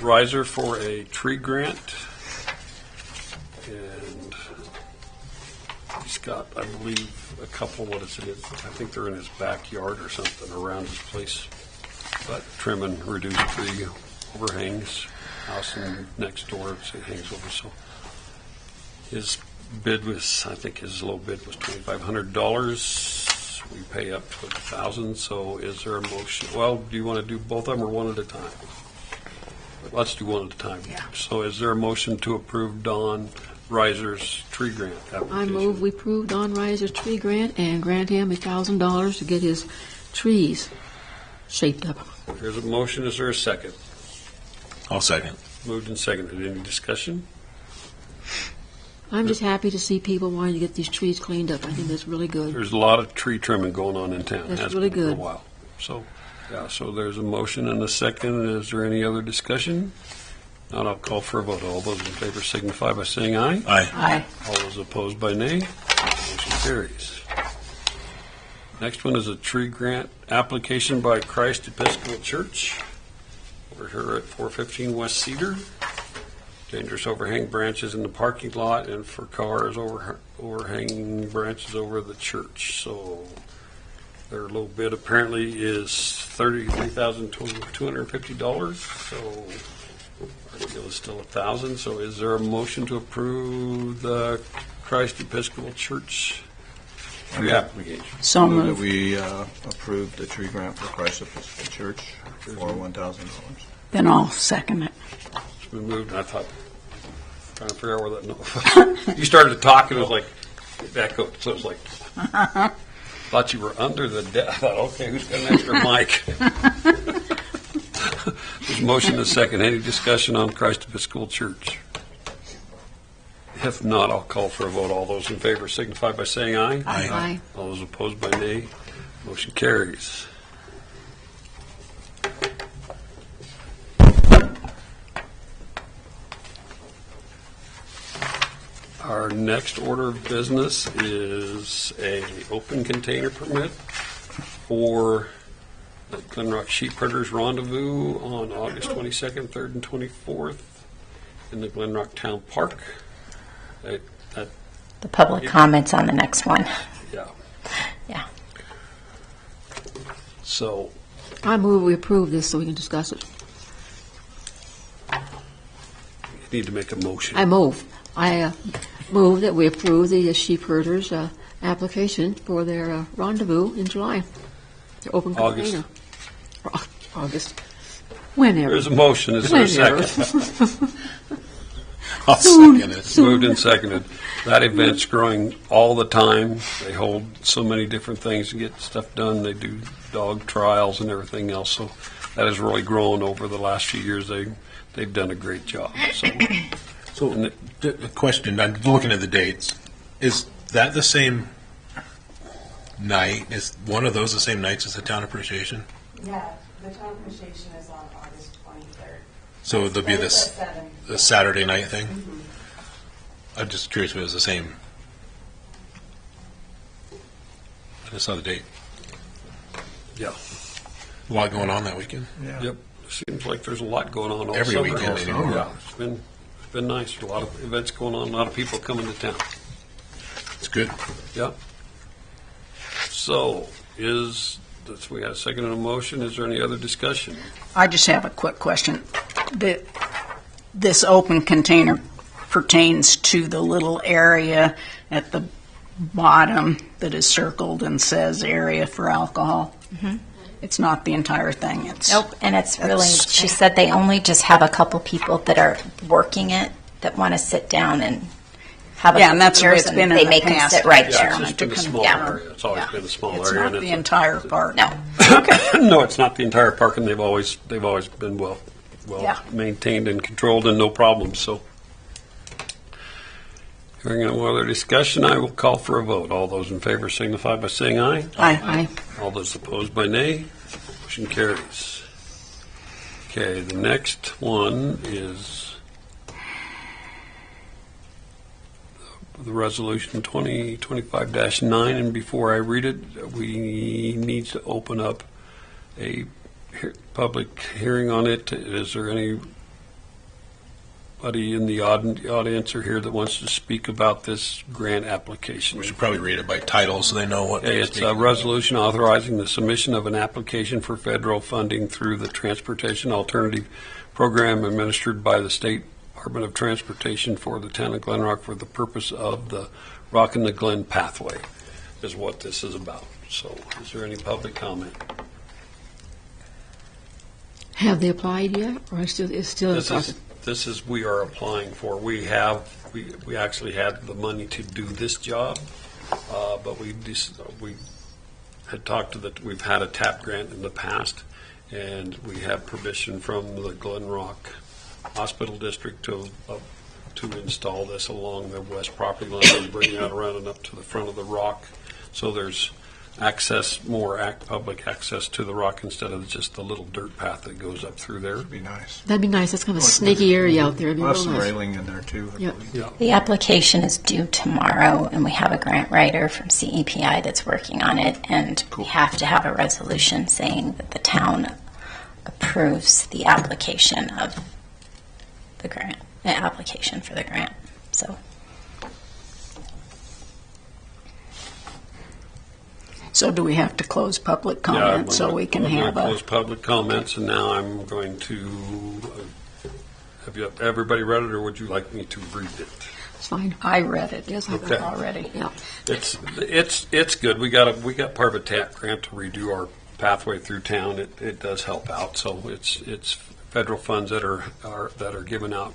Reiser for a tree grant. And he's got, I believe, a couple, what is it? I think they're in his backyard or something around his place. But trim and reduce tree overhangs, house and next door, it hangs over, so. His bid was, I think his low bid was $2,500. We pay up to $1,000, so is there a motion? Well, do you want to do both of them or one at a time? Let's do one at a time. Yeah. So is there a motion to approve Don Reiser's tree grant application? I move we approve Don Reiser's tree grant and grant him $1,000 to get his trees shaped up. There's a motion, is there a second? I'll second. Moved and seconded, any discussion? I'm just happy to see people wanting to get these trees cleaned up. I think that's really good. There's a lot of tree trimming going on in town. That's Has really been for a good. while. So, yeah, so there's a motion and a second. Is there any other discussion? Not, I'll call for a vote. All those in favor signify by saying aye. Aye. Aye. All those opposed by nay. Motion carries. Next one is a tree grant application by Christ Episcopal Church. We're here at 415 West Cedar. Dangerous overhang branches in the parking lot and for cars overhanging branches over the church. So their low bid apparently is $33,250. So our deal is still $1,000. So is there a motion to approve the Christ Episcopal Church tree application? So Move that moved. we approve the tree grant for Christ Episcopal Church for $1,000. Then I'll second it. It's been moved, and I thought, trying to figure out where that note. You started to talk, and it was like, echo. So it was like, thought you were under the desk. I thought, okay, who's got an extra mic? There's a motion and a second. Any discussion on Christ Episcopal Church? If not, I'll call for a vote. All those in favor signify by saying aye. Aye. All those opposed by nay. Motion carries. Our next order of business is a open container permit for the Glenrock Sheep Predators Rendezvous on August 22nd, 3rd, and 24th in the Glenrock Town Park. That, the public comments on the next one. yeah. Yeah. So, I move we approve this so we can discuss it. you need to make a motion. I move that we approve the sheep herders' application for their rendezvous in July. Their open August. container. August. Whenever. There's a motion. Is there a Whenever. second? I'll second it. Moved and seconded. That event's growing all the time. They hold so many different things to get stuff done. They do dog trials and everything else. So that has really grown over the last few years. They've done a great job. So, the question, I'm looking at the dates. Is that the same night? Is one of those the same nights as the town appreciation? Yeah, the town appreciation is on August 23rd. So there'll be Starts this at 7. the Saturday night thing? Mhm. I'm just curious if it was the same. I just saw the date. Yeah. A lot going on that weekend. Yeah. Yep. Seems like there's a lot going on all Every summer. weekend Also. anymore. Yeah, it's been nice. A lot of events going on. A lot of people coming to town. It's good. Yep. So, we had a second and a motion. Is there any other discussion? I just have a quick question. This open container pertains to the little area at the bottom that is circled and says area for alcohol. Mhm. It's not the entire thing. It's Nope, and it's really, she said they only just have a couple people that are working it that want to sit down and have a Yeah, and that's where beers, it's and been they in the make them past. sit right Yeah, there. it's just been a small Yeah. area. It's always been a small It's area. not and the entire park. No. No, it's not the entire park, and they've always been well Yeah. maintained and controlled, and no problems. So, hearing no other discussion, I will call for a vote. All those in favor signify by saying aye. Aye. All those opposed by nay. Motion carries. Okay, the next one is the resolution 2025-9, and before I read it, we need to open up a public hearing on it. Is there anybody in the audience or here that wants to speak about this grant application? We should probably read it by title so they know what. Okay, it's a resolution authorizing the submission of an application for federal funding through the Transportation Alternative Program administered by the State Department of Transportation for the town of Glen Rock for the purpose of the Rock in the Glen pathway, is what this is about. So, is there any public comment? Have they applied yet, or it's still in This process? we are applying for. We actually had the money to do this job, but we had talked we've had a TAP grant in the past, and we have permission from the Glen Rock Hospital District to install this along the west property line and bring that around and up to the front of the rock. So there's public access to the rock instead of just the little dirt path that goes up through there. That'd be nice. That'd be nice. That's kind of a snaky area out there. It'd be We'll have real some nice. railing in there too. I Yep. believe. Yeah. The application is due tomorrow, and we have a grant writer from CEPI that's working on it, and we have to have a resolution saying that the town approves the application of the grant, the application for the grant. So, So do we have to close public Yeah, comment so we can I'm gonna have a... close public comments, and now I'm going to, have everybody read it, or would you like me to read it? It's fine. I read it. Yes, I Okay. already. Yeah. It's good. We got part of a TAP grant to redo our pathway through town. It does help out. So it's federal funds that are given out.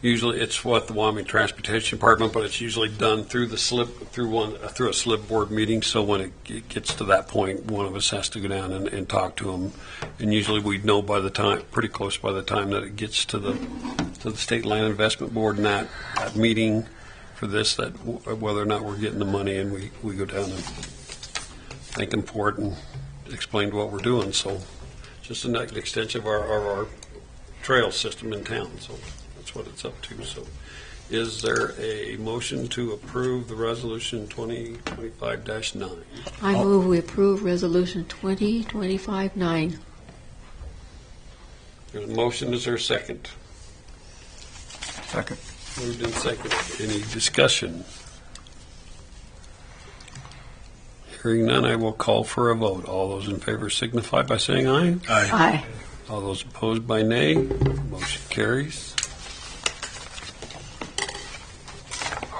Usually it's what the Wyoming Transportation Department, but it's usually done through a slip board meeting. So when it gets to that point, one of us has to go down and talk to them. And usually we'd know pretty close by the time that it gets to the State Land Investment Board and that meeting for this, that whether or not we're getting the money, and we go down and thank them for it and explain what we're doing. So just an extension of our trail system in town. So that's what it's up to. So is there a motion to approve the resolution 2025-9? I move we approve Resolution 2025-9. There's a motion. Is there a second? Second. Moved and seconded. Any discussion? Hearing none, I will call for a vote. All those in favor signify by saying aye. Aye. Aye. All those opposed by nay. Motion carries.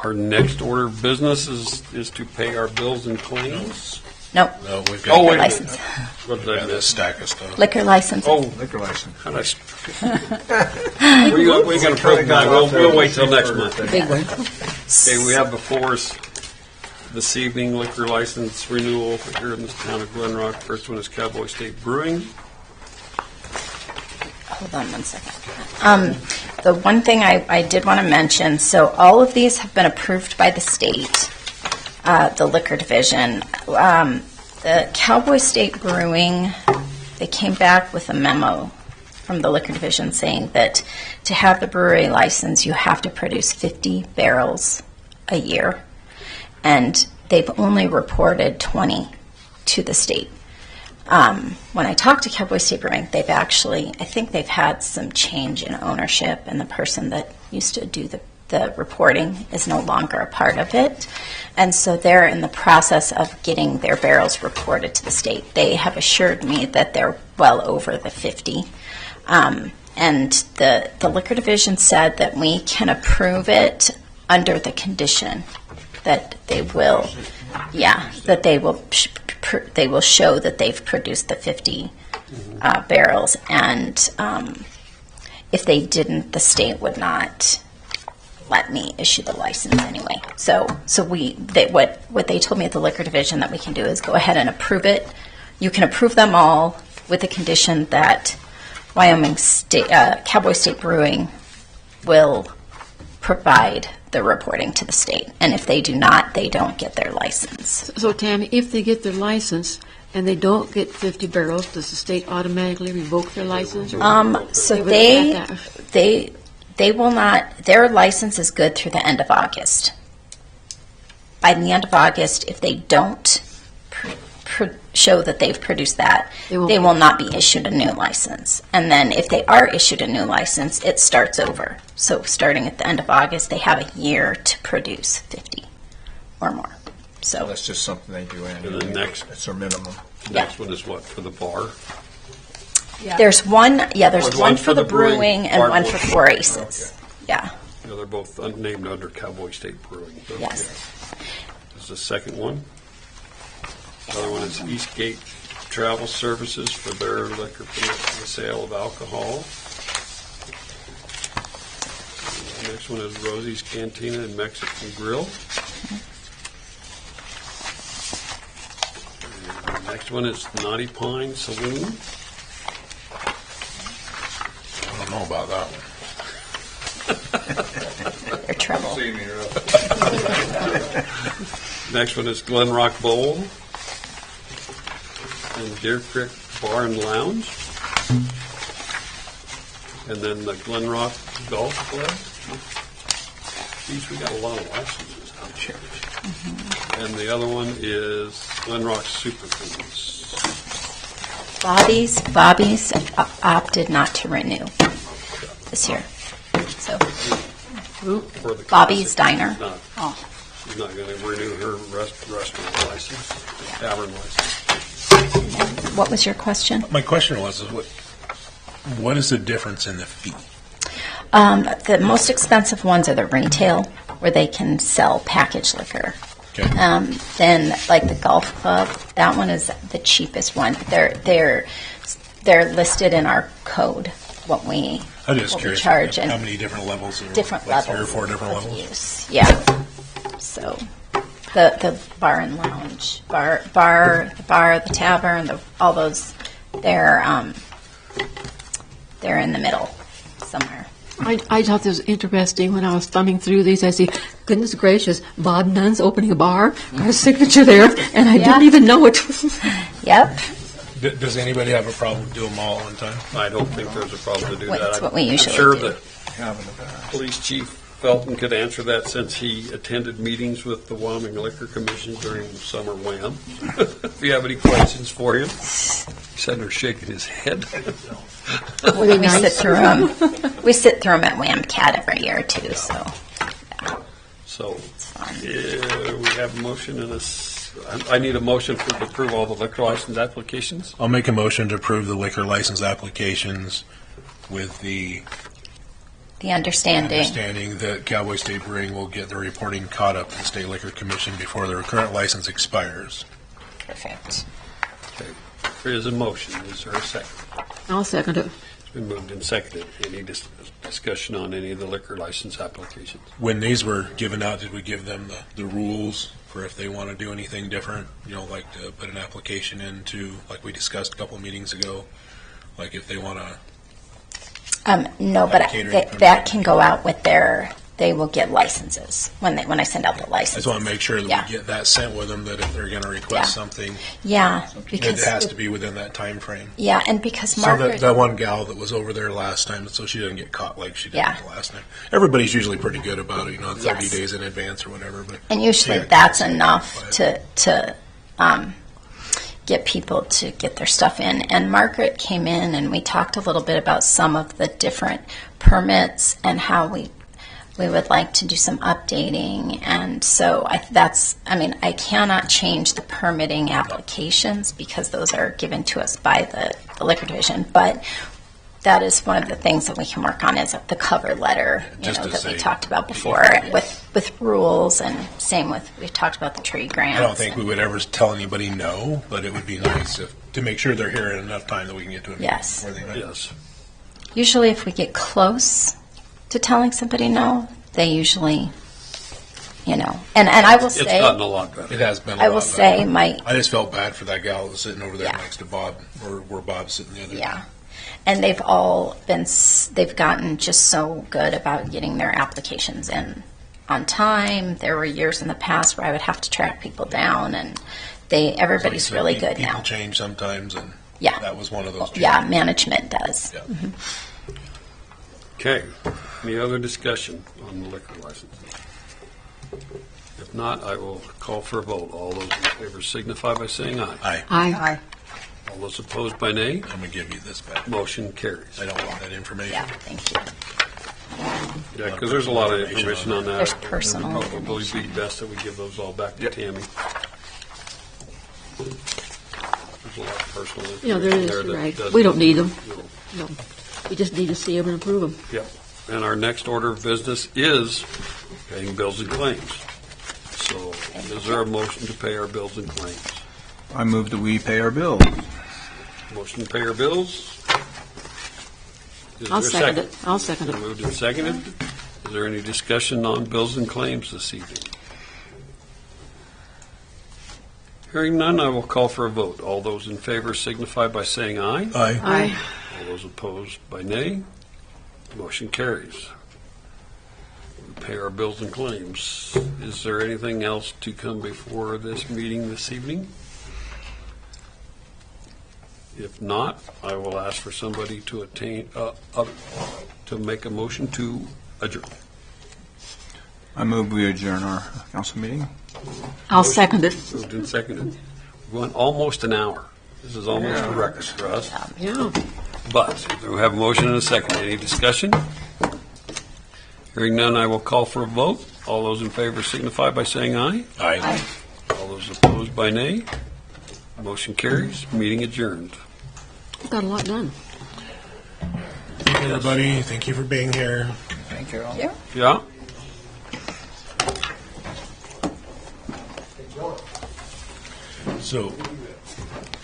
Our next order of business is to pay our bills and claims. Nope. No, we've Oh, got wait. License. What did yeah, I this miss? stack of stuff. Liquor licenses. Oh, Liquor license. how'd I we're going to prove that. We'll wait till next month. Big one. Okay, we have before us this evening liquor license renewal here in the town of Glen Rock. First one is Cowboy State Brewing. Hold on one second. The one thing I did want to mention, so all of these have been approved by the state, the liquor division. The Cowboy State Brewing, they came back with a memo from the liquor division saying that to have the brewery license, you have to produce 50 barrels a year. And they've only reported 20 to the state. When I talked to Cowboy State Brewing, they've actually, I think they've had some change in ownership, and the person that used to do the reporting is no longer a part of it. And so they're in the process of getting their barrels reported to the state. They have assured me that they're well over the 50. And the liquor division said that we can approve it under the condition that they will, that they will show that they've produced the 50 barrels, and if they didn't, the state would not let me issue the license anyway. So what they told me at the liquor division that we can do is go ahead and approve it. You can approve them all with the condition that Wyoming State Cowboy State Brewing will provide the reporting to the state, and if they do not, they don't get their license. So Tammy, if they get their license and they don't get 50 barrels, does the state automatically revoke their license? So would have that? they will not. Their license is good through the end of August. By the end of August, if they don't show that they've produced that, they will not be issued a new license. And then if they are issued a new license, it starts over. So starting at the end of August, they have a year to produce 50 or more. So That's just something they do annually. And the next- It's their minimum. The next one is what, for the bar? there's one, there's Or one for the brewing and bar one for board. Four Aces. Yeah. You know, they're both named under Cowboy State Brewing. Okay. Yes. This is the second one. The other one is Eastgate Travel Services for their liquor permit for the sale of alcohol. The next one is Rosie's Cantina and Mexican Grill. And the next one is Naughty Pine Saloon. I don't know about that one. They're trouble. Next one is Glen Rock Bowl and Deer Creek Bar and Lounge. And then the Glen Rock Golf Club. Geez, we got a lot of licenses out here. And the other one is Glen Rock Superfoods. Bobby's opted not to renew this year. So For the Bobby's classic. Diner. She's not going to renew her restaurant license, tavern license. What was your question? My question was, what is the difference in the fee? The most expensive ones are the retail, where they can sell packaged liquor. Okay. Then, like the golf club, that one is the cheapest one. They're listed in our code. What we I'm just what we curious charge how and many different levels? different like levels. 3 or 4 different of levels? use. Yeah. So the bar and lounge, the tavern, all those, they're in the middle somewhere. I thought this was interesting when I was thumbing through these. I see, goodness gracious, Bob Nunn's opening a bar, our signature there, and I didn't even know it. Yep. Does anybody have a problem doing them all at one time? I don't think there's a problem to do Well, that. that's what we usually I'm sure do. that Police Chief Felton could answer that since he attended meetings with the Wyoming Liquor Commission during summer WHAM. If you have any questions for him. He's sitting there shaking his head. We sit through them. We sit through them at WAMCAT every year too. So So, we have a motion and a I need a motion to approve all the liquor license applications. I'll make a motion to approve the liquor license applications with the understanding that Cowboy State Brewing will get their reporting caught up to the State Liquor Commission before their current license expires. Perfect. Okay. There is a motion. Is there a second? I'll second it. It's been moved and seconded. Any discussion on any of the liquor license applications? When these were given out, did we give them the rules for if they want to do anything different? Like to put an application into, like we discussed a couple meetings ago, like if they want to. No, but that can go out with they will get licenses when I send out the I licenses. just want to make sure that Yeah. we get that sent with them, that if they're going to request something, Yeah, it because has to be within that time frame. Yeah, and because So Margaret. that one gal that was over there last time, so she doesn't get caught like she did Yeah. the last time. Everybody's usually pretty good about it, 30 Yes. days in advance or whatever. But And usually Yeah. that's enough to get people to get their stuff in. And Margaret came in and we talked a little bit about some of the different permits and how we would like to do some updating. And so I cannot change the permitting applications because those are given to us by the liquor division. But that is one of the things that we can work on is the cover letter, Just to that we say- talked about before with rules, and same with, we talked about the tree grants. I don't think we would ever tell anybody no, but it would be nice to make sure they're here in enough time that we can get to them. Yes. Before they know. Yes. Usually if we get close to telling somebody no, they usually, and I will It's say. gotten a lot better. It has been. I will say I just felt bad for that gal that was sitting over there Yeah. next to Bob, or where Bob's sitting the other. Yeah. And they've all they've gotten just so good about getting their applications in on time. There were years in the past where I would have to track people down, and everybody's really good People now. change sometimes, and Yeah. that was one of those. Yeah, changes. management does. Yeah. Mhm. Okay. Any other discussion on the liquor license? If not, I will call for a vote. All those in favor signify by saying aye. Aye. Aye. All those opposed by nay. I'm gonna give you this back. Motion carries. I don't want that information. Yeah, thank you. Yeah, because there's a lot of information on that. There's personal It'd probably be best that we give those all back to Tammy. There's a lot of personal information Yeah, there is, there that right. doesn't- We don't need them. No. No. We just need to see them and approve them. Yep. And our next order of business is paying bills and claims. So is there a motion to pay our bills and claims? I move that we pay our bills. Motion to pay our bills? Is I'll there a second it. I'll second it. Moved and seconded. Is there any discussion on bills and claims this evening? Hearing none, I will call for a vote. All those in favor signify by saying aye. Aye. Aye. All those opposed by nay. Motion carries. We pay our bills and claims. Is there anything else to come before this meeting this evening? If not, I will ask for somebody to to make a motion to adjourn. I move we adjourn our council meeting. I'll second it. Moved and seconded. We went almost an hour. This is almost a record for us. Yeah. But we have a motion and a second. Any discussion? Hearing none, I will call for a vote. All those in favor signify by saying aye. Aye. All those opposed by nay. Motion carries. Meeting adjourned. We've got a lot done. Thank you, everybody. Thank you for being here. Thank you. Yeah? So